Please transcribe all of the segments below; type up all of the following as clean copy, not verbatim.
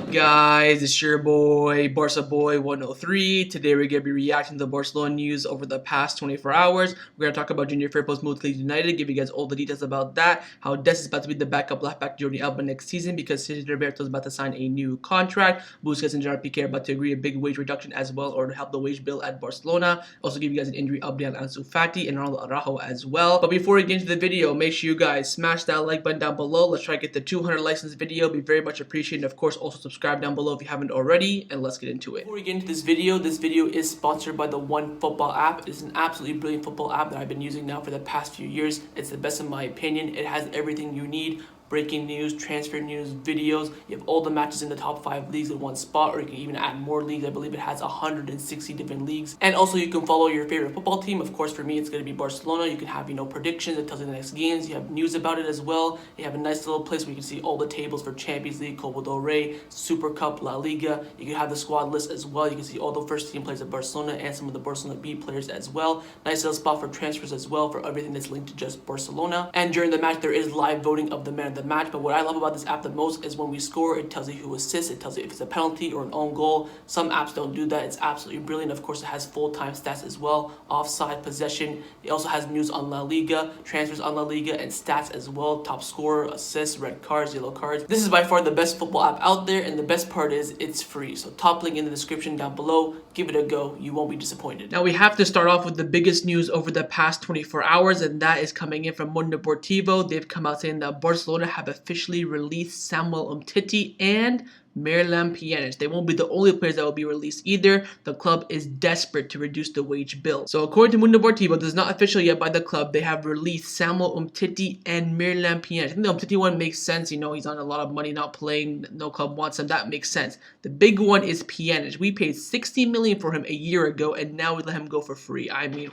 up, guys? It's your boy, BarcaBoy 103. Today we're going to be reacting to the Barcelona news over the past 24 hours. We're going to talk about Junior Firpo's move to Leeds United, give you guys all the details about that, how Dest is about to be the backup left back to Jordi Alba next season because Sergio Roberto is about to sign a new contract. Busquets and Gerard Pique are about to agree a big wage reduction as well, or to help the wage bill at Barcelona. Also give you guys an injury update on Ansu Fati and Ronald Araujo as well. But before we get into the video, make sure you guys smash that like button down below. Let's try to get the 200 likes in this video. It'd be very much appreciated. Of course, also subscribe down below if you haven't already, and let's get into it. Before we get into this video is sponsored by the OneFootball app. It's an absolutely brilliant football app that I've been using now for the past few years. It's the best in my opinion. It has everything you need. Breaking news, transfer news, videos. You have all the matches in the top 5 leagues in one spot, or you can even add more leagues. I believe it has 160 different leagues. And also you can follow your favorite football team. Of course, for me, it's going to be Barcelona. You can have, predictions. It tells you the next games. You have news about it as well. You have a nice little place where you can see all the tables for Champions League, Copa del Rey, Super Cup, La Liga. You can have the squad list as well. You can see all the first team players at Barcelona and some of the Barcelona B players as well. Nice little spot for transfers as well, for everything that's linked to just Barcelona. And during the match, there is live voting of the man of the match. But what I love about this app the most is when we score, it tells you who assists, it tells you if it's a penalty or an own goal. Some apps don't do that. It's absolutely brilliant. Of course, it has full-time stats as well, offside, possession. It also has news on La Liga, transfers on La Liga, and stats as well, top scorer, assists, red cards, yellow cards. This is by far the best football app out there, and the best part is it's free. So top link in the description down below. Give it a go. You won't be disappointed. Now we have to start off with the biggest news over the past 24 hours, and that is coming in from Mundo Deportivo. They've come out saying that Barcelona have officially released Samuel Umtiti and Miralem Pjanic. They won't be the only players that will be released either. The club is desperate to reduce the wage bill. So according to Mundo Deportivo, this is not official yet by the club. They have released Samuel Umtiti and Miralem Pjanic. I think the Umtiti one makes sense. He's on a lot of money, not playing. No club wants him. That makes sense. The big one is Pjanic. We paid $60 million for him a year ago, and now we let him go for free. I mean,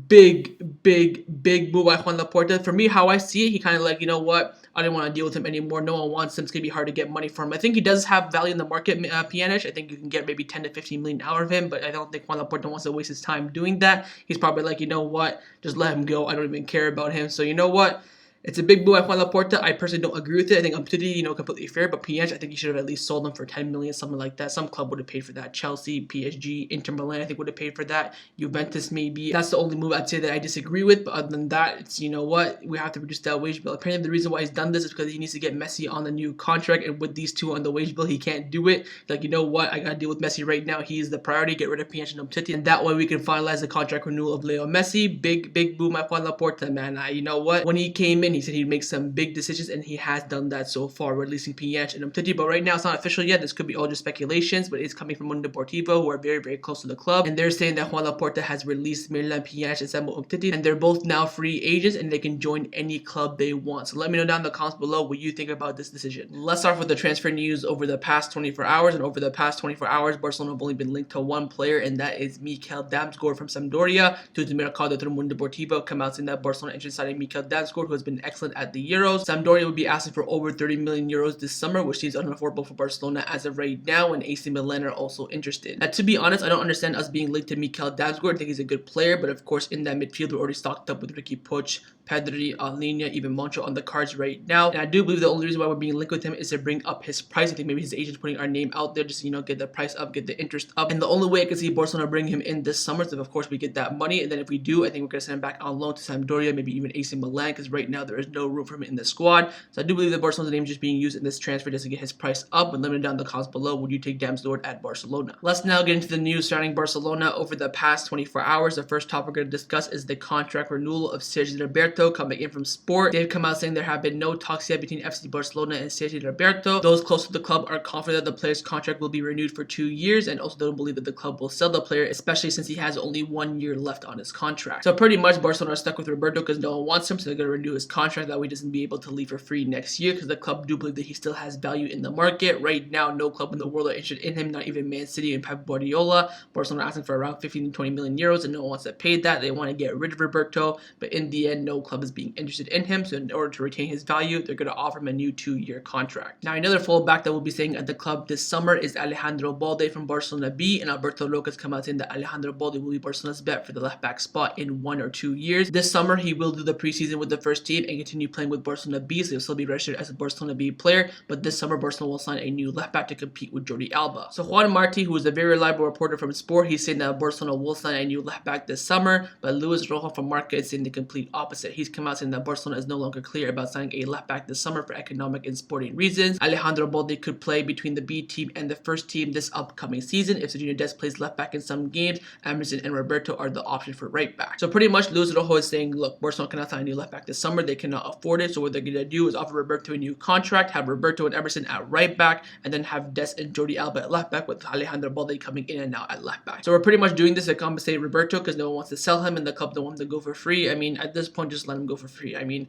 big move by Juan Laporta. For me, how I see it, he kind of like, I didn't want to deal with him anymore. No one wants him. It's going to be hard to get money from him. I think he does have value in the market, Pjanic. I think you can get maybe 10 to 15 million out of him, but I don't think Juan Laporta wants to waste his time doing that. He's probably like, just let him go. I don't even care about him. So you know what? It's a big move by Juan Laporta. I personally don't agree with it. I think Umtiti, completely fair, but Pjanic, I think he should have at least sold him for 10 million, something like that. Some club would have paid for that. Chelsea, PSG, Inter Milan, I think would have paid for that. Juventus, maybe. That's the only move I'd say that I disagree with. But other than that, it's, we have to reduce that wage bill. Apparently, the reason why he's done this is because he needs to get Messi on the new contract, and with these two on the wage bill, he can't do it. Like, I gotta deal with Messi right now. He is the priority. Get rid of Pjanic and Umtiti, and that way we can finalize the contract renewal of Leo Messi. Big boom by Juan Laporta, man. When he came in, he said he'd make some big decisions, and he has done that so far, releasing Pjanic and Umtiti. But right now, it's not official yet. This could be all just speculations, but it's coming from Mundo Deportivo, who are very close to the club, and they're saying that Juan Laporta has released Miralem Pjanic and Samuel Umtiti, and they're both now free agents, and they can join any club they want. So let me know down in the comments below what you think about this decision. Let's start with the transfer news over the past 24 hours, and over the past 24 hours, Barcelona have only been linked to one player, and that is Mikel Damsgaard from Sampdoria. Due to Mercado through Mundo Deportivo, come out saying that Barcelona interested in signing Mikel Damsgaard, who has been excellent at the Euros. Sampdoria would be asking for over 30 million euros this summer, which seems unaffordable for Barcelona as of right now, and AC Milan are also interested. Now, to be honest, I don't understand us being linked to Mikel Damsgaard. I think he's a good player, but of course, in that midfield, we're already stocked up with Ricky Puig, Pedri, Alina, even Moncho on the cards right now. And I do believe the only reason why we're being linked with him is to bring up his price. I think maybe his agent's putting our name out there just to, get the price up, get the interest up. And the only way I can see Barcelona bring him in this summer is if, of course, we get that money. And then if we do, I think we're going to send him back on loan to Sampdoria, maybe even AC Milan, because right now there is no room for him in the squad. So I do believe that Barcelona's name is just being used in this transfer just to get his price up. But let me know down in the comments below, would you take Damsgaard at Barcelona? Let's now get into the news surrounding Barcelona over the past 24 hours. The first topic we're going to discuss is the contract renewal of Sergi Roberto coming in from Sport. They've come out saying there have been no talks yet between FC Barcelona and Sergi Roberto. Those close to the club are confident that the player's contract will be renewed for 2 years, and also don't believe that the club will sell the player, especially since he has only 1 year left on his contract. So pretty much Barcelona are stuck with Roberto because no one wants him, so they're going to renew his contract. That way he doesn't be able to leave for free next year, because the club do believe that he still has value in the market. Right now, no club in the world are interested in him, not even Man City and Pep Guardiola. Barcelona are asking for around 15 to 20 million euros, and no one wants to pay that. They want to get rid of Roberto, but in the end, no club is being interested in him. So in order to retain his value, they're going to offer him a new 2-year contract. Now another fullback that will be staying at the club this summer is Alejandro Balde from Barcelona B, and Alberto Roca's come out saying that Alejandro Balde will be Barcelona's bet for the left back spot in 1 or 2 years. This summer he will do the preseason with the first team and continue playing with Barcelona B, so he'll still be registered as a Barcelona B player, but this summer Barcelona will sign a new left back to compete with Jordi Alba. So Juan Martí, who is a very reliable reporter from Sport, he's saying that Barcelona will sign a new left back this summer, but Luis Rojo from Marca is saying the complete opposite. He's come out saying that Barcelona is no longer clear about signing a left back this summer for economic and sporting reasons. Alejandro Balde could play between the B team and the first team this upcoming season. If Sergino Dest plays left back in some games, Emerson and Roberto are the option for right back. So pretty much Luis Rojo is saying, look, Barcelona cannot sign a new left back this summer. They cannot afford it. So what they're going to do is offer Roberto a new contract, have Roberto and Emerson at right back, and then have Dest and Jordi Alba at left back with Alejandro Balde coming in and out at left back. So we're pretty much doing this to compensate Roberto because no one wants to sell him and the club don't want him to go for free. I mean, at this point, just let him go for free. I mean,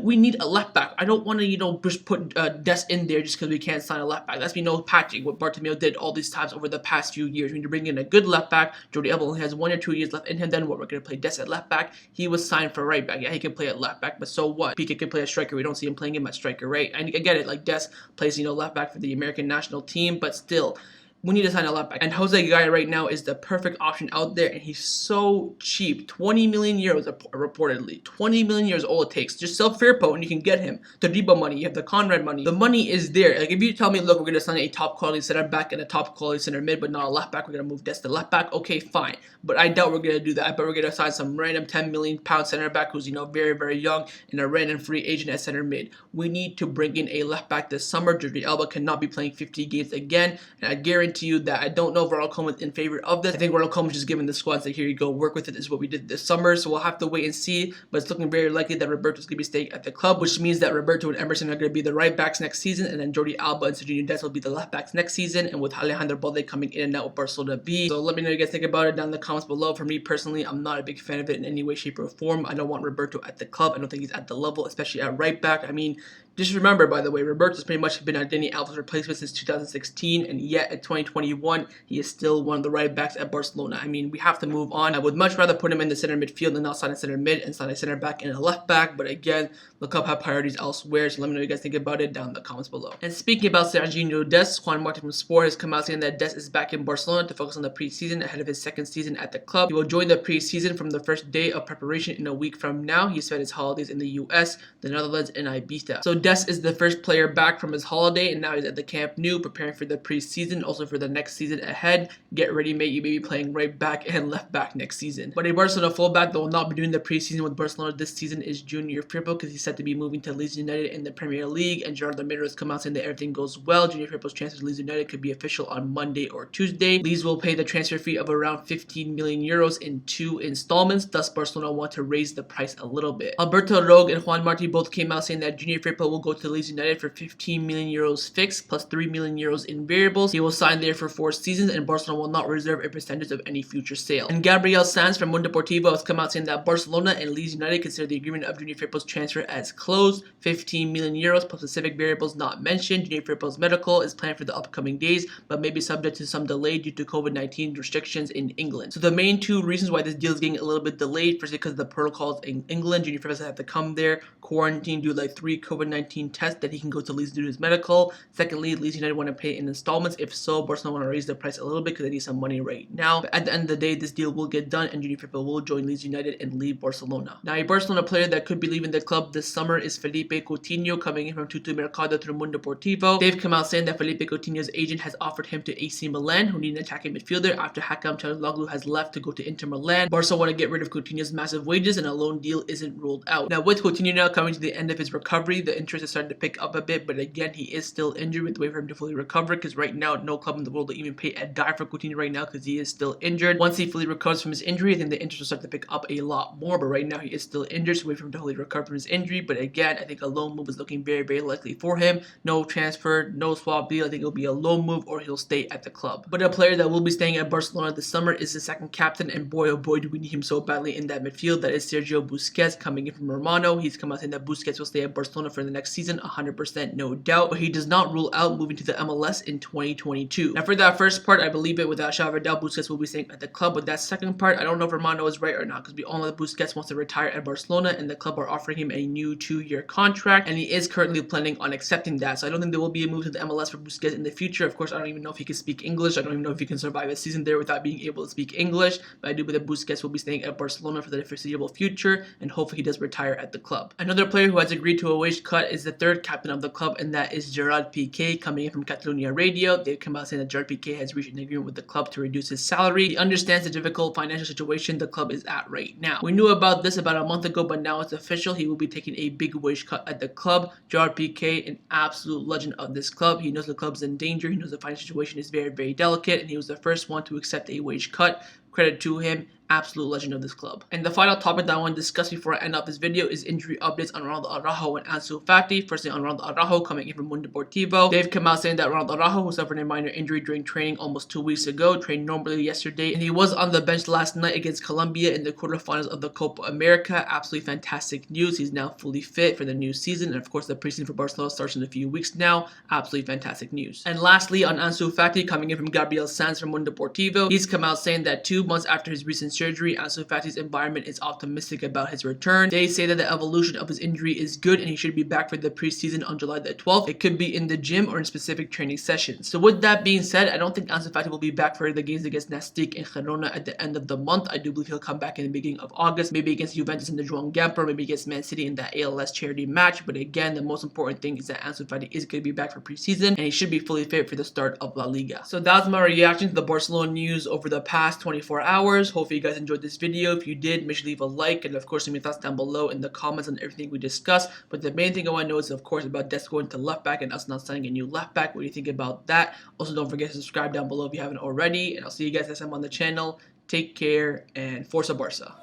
we need a left back. I don't want to, just put Dest in there just because we can't sign a left back. That's patching what Bartomeu did all these times over the past few years. We need to bring in a good left back. Jordi Alba only has 1 or 2 years left in him. Then what? We're going to play Dest at left back. He was signed for right back. Yeah, he can play at left back, but so what? Pique can play at striker. We don't see him playing him at striker, right? I get it. Like Dest plays, left back for the American national team, but still, we need to sign a left back. And Jose Guy right now is the perfect option out there, and he's so cheap. 20 million euros reportedly. 20 million euros all it takes. Just sell Firpo and you can get him. Todibo money, you have the Conrad money. The money is there. Like if you tell me, look, we're going to sign a top quality center back and a top quality center mid, but not a left back, we're going to move Dest to left back, okay, fine. But I doubt we're going to do that. I bet we're going to sign some random 10 million pound center back who's, very, very young and a random free agent at center mid. We need to bring in a left back this summer. Jordi Alba cannot be playing 50 games again, and I guarantee you that I don't know if Ronald Koeman is in favor of this. I think Ronald Koeman just giving the squad, like, here you go, work with it. This is what we did this summer, so we'll have to wait and see. But it's looking very likely that Roberto's going to be staying at the club, which means that Roberto and Emerson are going to be the right backs next season, and then Jordi Alba and Sergio Dest will be the left backs next season, and with Alejandro Balde coming in and out with Barcelona B. So let me know what you guys think about it down in the comments below. For me personally, I'm not a big fan of it in any way, shape, or form. I don't want Roberto at the club. I don't think he's at the level, especially at right back. I mean, just remember, by the way, Roberto's pretty much been Dani Alves' replacement since 2016, and yet at 2021, he is still one of the right backs at Barcelona. I mean, we have to move on. I would much rather put him in the center midfield than not sign a center mid and sign a center back and a left back, but again, the club have priorities elsewhere, so let me know what you guys think about it down in the comments below. And speaking about Sergino Dest, Juan Martin from Sport has come out saying that Dest is back in Barcelona to focus on the preseason ahead of his second season at the club. He will join the preseason from the first day of preparation in a week from now. He spent his holidays in the US, the Netherlands, and Ibiza. So Dest is the first player back from his holiday, and now he's at the Camp Nou preparing for the preseason, also for the next season ahead. Get ready, mate, you may be playing right back and left back next season. But a Barcelona fullback that will not be doing the preseason with Barcelona this season is Junior Firpo, because he's set to be moving to Leeds United in the Premier League, and Gerard Pique has come out saying that everything goes well. Junior Firpo's transfer to Leeds United could be official on Monday or Tuesday. Leeds will pay the transfer fee of around 15 million euros in 2 installments, thus Barcelona want to raise the price a little bit. Alberto Rogue and Juan Martí both came out saying that Junior Firpo will go to Leeds United for 15 million euros fixed plus 3 million euros in variables. He will sign there for 4 seasons, and Barcelona will not reserve a percentage of any future sale. And Gabriel Sanz from Mundo Deportivo has come out saying that Barcelona and Leeds United consider the agreement of Junior Firpo's transfer as closed. 15 million euros plus specific variables not mentioned. Junior Firpo's medical is planned for the upcoming days, but may be subject to some delay due to COVID-19 restrictions in England. So the main 2 reasons why this deal is getting a little bit delayed, first because of the protocols in England. Junior Firpo have to come there, quarantine, do like 3 COVID-19 tests that he can go to Leeds to do his medical. Secondly, Leeds United want to pay in installments. If so, Barcelona want to raise the price a little bit because they need some money right now. But at the end of the day, this deal will get done, and Junior Firpo will join Leeds United and leave Barcelona. Now, a Barcelona player that could be leaving the club this summer is Felipe Coutinho, coming in from Tutu Mercado through Mundo Deportivo. They've come out saying that Felipe Coutinho's agent has offered him to AC Milan, who need an attacking midfielder after Hakan Çalhanoğlu has left to go to Inter Milan. Barca want to get rid of Coutinho's massive wages, and a loan deal isn't ruled out. Now, with Coutinho now coming to the end of his recovery, the interest is starting to pick up a bit, but again, he is still injured. With the way for him to fully recover, because right now, no club in the world will even pay a dime for Coutinho right now because he is still injured. Once he fully recovers from his injury, I think the interest will start to pick up a lot more, but right now he is still injured, so wait for him to fully recover from his injury. But again, I think a loan move is looking very, very likely for him. No transfer, no swap deal. I think it'll be a loan move or he'll stay at the club. But a player that will be staying at Barcelona this summer is the second captain, and boy oh boy do we need him so badly in that midfield. That is Sergio Busquets, coming in from Romano. He's come out saying that Busquets will stay at Barcelona for the next season, 100% no doubt, but he does not rule out moving to the MLS in 2022. 2. Now for that first part, I believe it without shadow of a doubt, Busquets will be staying at the club. But that second part, I don't know if Romano is right or not, because we all know that Busquets wants to retire at Barcelona and the club are offering him a new 2-year contract, and he is currently planning on accepting that. So I don't think there will be a move to the MLS for Busquets in the future. Of course, I don't even know if he can speak English. I don't even know if he can survive a season there without being able to speak English. But I do believe that Busquets will be staying at Barcelona for the foreseeable future, and hopefully he does retire at the club. Another player who has agreed to a wage cut is the third captain of the club, and that is Gerard Pique, coming in from Catalonia Radio. They've come out saying that Gerard Pique has reached an agreement with the club to reduce his salary. He understands the difficult financial situation the club is at right now. We knew about this about a month ago, but now it's official. He will be taking a big wage cut at the club. Gerard Pique, an absolute legend of this club. He knows the club's in danger. He knows the financial situation is very, very delicate, and he was the first one to accept a wage cut. Credit to him. Absolute legend of this club. And the final topic that I want to discuss before I end off this video is injury updates on Ronald Araujo and Ansu Fati. Firstly, on Ronald Araujo, coming in from Mundo Deportivo. They've come out saying that Ronald Araujo, who suffered a minor injury during training almost 2 weeks ago, trained normally yesterday, and he was on the bench last night against Colombia in the quarterfinals of the Copa America. Absolutely fantastic news. He's now fully fit for the new season, and of course the preseason for Barcelona starts in a few weeks now. Absolutely fantastic news. And lastly, on Ansu Fati, coming in from Gabriel Sanz from Mundo Deportivo, he's come out saying that 2 months after his recent surgery, Ansu Fati's environment is optimistic about his return. They say that the evolution of his injury is good and he should be back for the preseason on July the 12th. It could be in the gym or in specific training sessions. So with that being said, I don't think Ansu Fati will be back for the games against Nastic and Girona at the end of the month. I do believe he'll come back in the beginning of August, maybe against Juventus in the Joan Gamper, maybe against Man City in that ALS charity match. But again, the most important thing is that Ansu Fati is going to be back for preseason and he should be fully fit for the start of La Liga. So that's my reaction to the Barcelona news over the past 24 hours. Hopefully you guys enjoyed this video. If you did, make sure to leave a like, and of course leave your thoughts down below in the comments on everything we discussed. But the main thing I want to know is of course about Dest going to left back and us not signing a new left back. What do you think about that? Also, don't forget to subscribe down below if you haven't already, and I'll see you guys next time on the channel. Take care and Forza Barca.